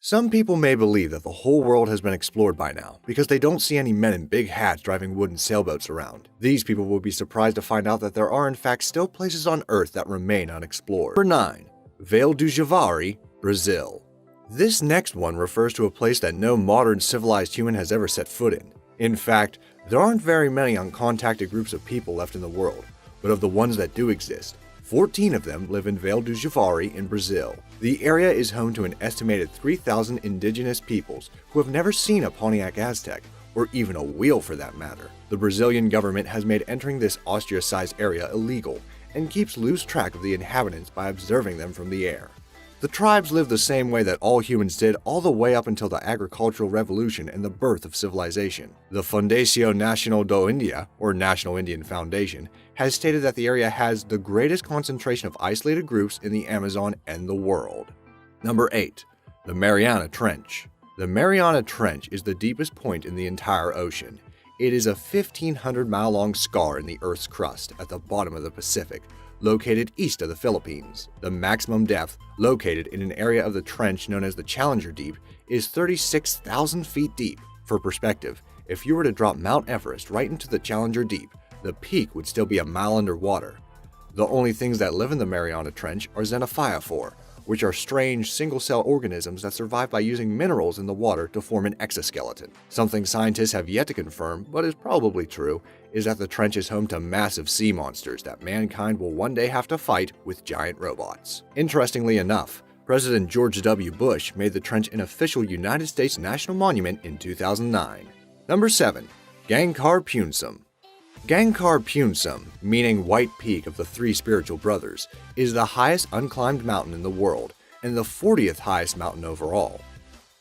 Some people may believe that the whole world has been explored by now because they don't see any men in big hats driving wooden sailboats around. These people will be surprised to find out that there are in fact still places on Earth that remain unexplored. Number 9. Vale do Javari, Brazil. This next one refers to a place that no modern civilized human has ever set foot in. In fact, there aren't very many uncontacted groups of people left in the world, but of the ones that do exist, 14 of them live in Vale do Javari in Brazil. The area is home to an estimated 3,000 indigenous peoples who have never seen a Pontiac Aztec, or even a wheel for that matter. The Brazilian government has made entering this ostracized area illegal and keeps loose track of the inhabitants by observing them from the air. The tribes live the same way that all humans did all the way up until the agricultural revolution and the birth of civilization. The Fundação Nacional do India, or National Indian Foundation, has stated that the area has the greatest concentration of isolated groups in the Amazon and the world. Number 8. The Mariana Trench. The Mariana Trench is the deepest point in the entire ocean. It is a 1,500-mile-long scar in the Earth's crust at the bottom of the Pacific, located east of the Philippines. The maximum depth, located in an area of the trench known as the Challenger Deep, is 36,000 feet deep. For perspective, if you were to drop Mount Everest right into the Challenger Deep, the peak would still be a mile underwater. The only things that live in the Mariana Trench are xenophyophore, which are strange single-cell organisms that survive by using minerals in the water to form an exoskeleton. Something scientists have yet to confirm, but is probably true, is that the trench is home to massive sea monsters that mankind will one day have to fight with giant robots. Interestingly enough, President George W. Bush made the trench an official United States national monument in 2009. Number 7. Gangkhar Puensum. Gangkhar Puensum, meaning White Peak of the Three Spiritual Brothers, is the highest unclimbed mountain in the world and the 40th highest mountain overall.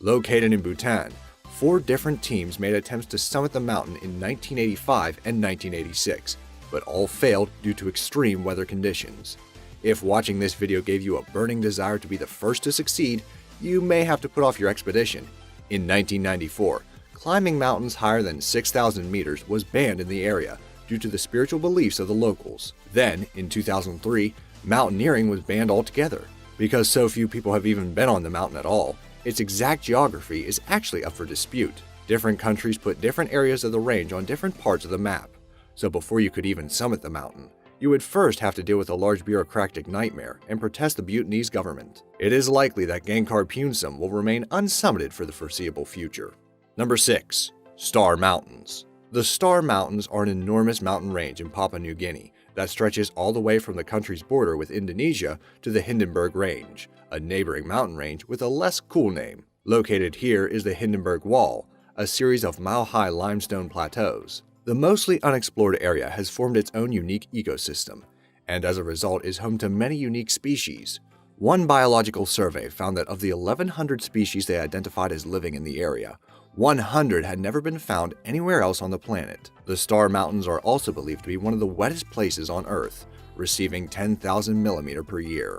Located in Bhutan, 4 different teams made attempts to summit the mountain in 1985 and 1986, but all failed due to extreme weather conditions. If watching this video gave you a burning desire to be the first to succeed, you may have to put off your expedition. In 1994, climbing mountains higher than 6,000 meters was banned in the area due to the spiritual beliefs of the locals. Then, in 2003, mountaineering was banned altogether. Because so few people have even been on the mountain at all, its exact geography is actually up for dispute. Different countries put different areas of the range on different parts of the map. So before you could even summit the mountain, you would first have to deal with a large bureaucratic nightmare and protest the Bhutanese government. It is likely that Gangkhar Puensum will remain unsummited for the foreseeable future. Number 6. Star Mountains. The Star Mountains are an enormous mountain range in Papua New Guinea that stretches all the way from the country's border with Indonesia to the Hindenburg Range, a neighboring mountain range with a less cool name. Located here is the Hindenburg Wall, a series of mile-high limestone plateaus. The mostly unexplored area has formed its own unique ecosystem, and as a result is home to many unique species. One biological survey found that of the 1,100 species they identified as living in the area, 100 had never been found anywhere else on the planet. The Star Mountains are also believed to be one of the wettest places on Earth, receiving 10,000 mm per year.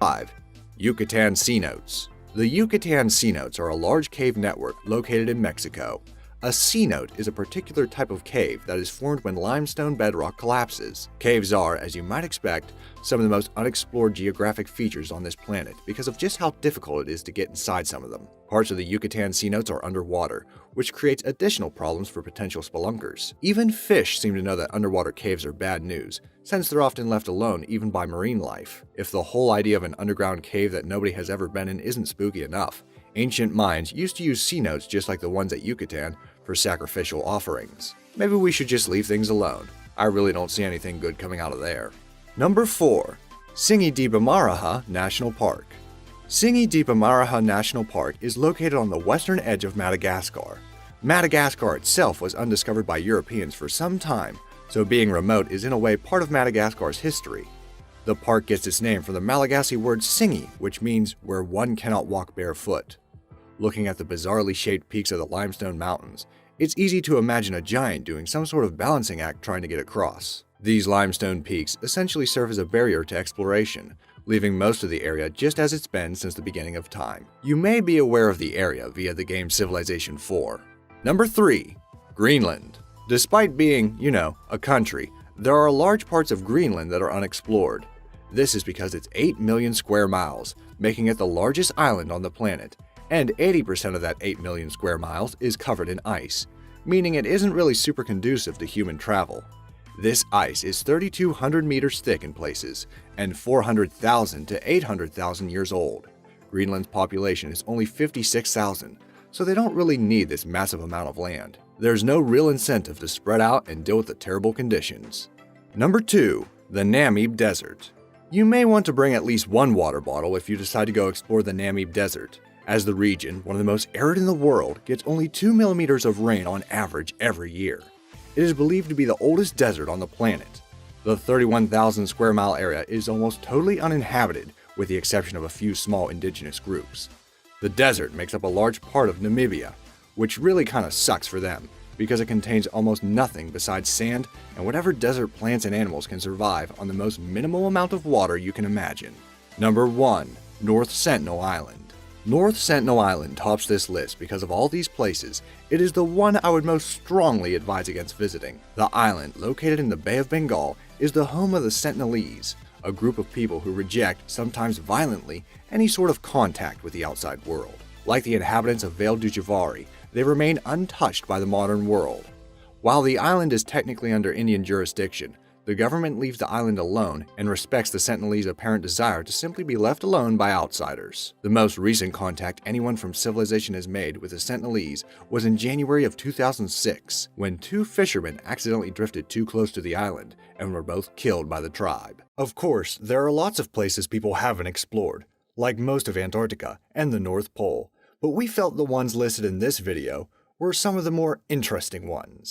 5. Yucatan Cenotes. The Yucatan Cenotes are a large cave network located in Mexico. A cenote is a particular type of cave that is formed when limestone bedrock collapses. Caves are, as you might expect, some of the most unexplored geographic features on this planet because of just how difficult it is to get inside some of them. Parts of the Yucatan Cenotes are underwater, which creates additional problems for potential spelunkers. Even fish seem to know that underwater caves are bad news, since they're often left alone even by marine life. If the whole idea of an underground cave that nobody has ever been in isn't spooky enough, ancient minds used to use cenotes just like the ones at Yucatan for sacrificial offerings. Maybe we should just leave things alone. I really don't see anything good coming out of there. Number 4. Tsingy de Bemaraha National Park. Tsingy de Bemaraha National Park is located on the western edge of Madagascar. Madagascar itself was undiscovered by Europeans for some time, so being remote is in a way part of Madagascar's history. The park gets its name from the Malagasy word tsingy, which means where one cannot walk barefoot. Looking at the bizarrely shaped peaks of the limestone mountains, it's easy to imagine a giant doing some sort of balancing act trying to get across. These limestone peaks essentially serve as a barrier to exploration, leaving most of the area just as it's been since the beginning of time. You may be aware of the area via the game Civilization 4. Number 3. Greenland. Despite being, a country, there are large parts of Greenland that are unexplored. This is because it's 8 million square miles, making it the largest island on the planet, and 80% of that 8 million square miles is covered in ice, meaning it isn't really super conducive to human travel. This ice is 3,200 meters thick in places and 400,000 to 800,000 years old. Greenland's population is only 56,000, so they don't really need this massive amount of land. There's no real incentive to spread out and deal with the terrible conditions. Number 2. The Namib Desert. You may want to bring at least one water bottle if you decide to go explore the Namib Desert, as the region, one of the most arid in the world, gets only 2 millimeters of rain on average every year. It is believed to be the oldest desert on the planet. The 31,000 square mile area is almost totally uninhabited, with the exception of a few small indigenous groups. The desert makes up a large part of Namibia, which really kinda sucks for them, because it contains almost nothing besides sand and whatever desert plants and animals can survive on the most minimal amount of water you can imagine. Number 1. North Sentinel Island. North Sentinel Island tops this list because of all these places. It is the one I would most strongly advise against visiting. The island, located in the Bay of Bengal, is the home of the Sentinelese, a group of people who reject, sometimes violently, any sort of contact with the outside world. Like the inhabitants of Vale du Javari, they remain untouched by the modern world. While the island is technically under Indian jurisdiction, the government leaves the island alone and respects the Sentinelese apparent desire to simply be left alone by outsiders. The most recent contact anyone from civilization has made with the Sentinelese was in January of 2006, when 2 fishermen accidentally drifted too close to the island and were both killed by the tribe. Of course, there are lots of places people haven't explored, like most of Antarctica and the North Pole, but we felt the ones listed in this video were some of the more interesting ones.